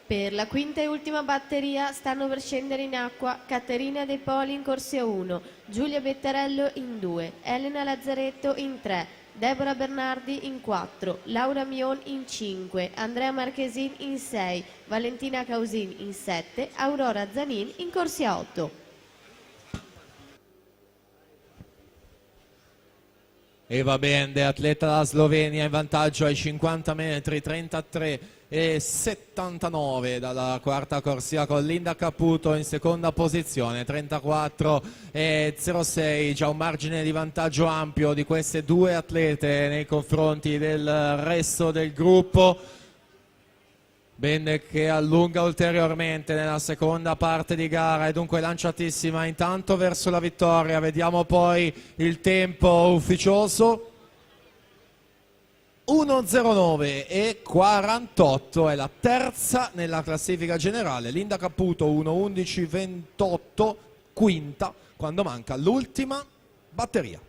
Per la quinta e ultima batteria stanno per scendere in acqua Caterina De Poli in corsia 1, Giulia Bettarello in 2, Elena Lazzaretto in 3, Deborah Bernardi in 4, Laura Mion in 5, Andrea Marchesin in 6, Valentina Causin in 7, Aurora Zanin in corsia 8. Eva Bende, atleta della Slovenia, in vantaggio ai 50 metri, 33,79 dalla quarta corsia, con Linda Caputo in seconda posizione, 34,06, già un margine di vantaggio ampio di queste due atlete nei confronti del resto del gruppo. Bende che allunga ulteriormente nella seconda parte di gara e dunque lanciatissima intanto verso la vittoria. Vediamo poi il tempo ufficioso. 1:09,48 è la terza nella classifica generale. Linda Caputo 1:11,28, quinta, quando manca l'ultima batteria.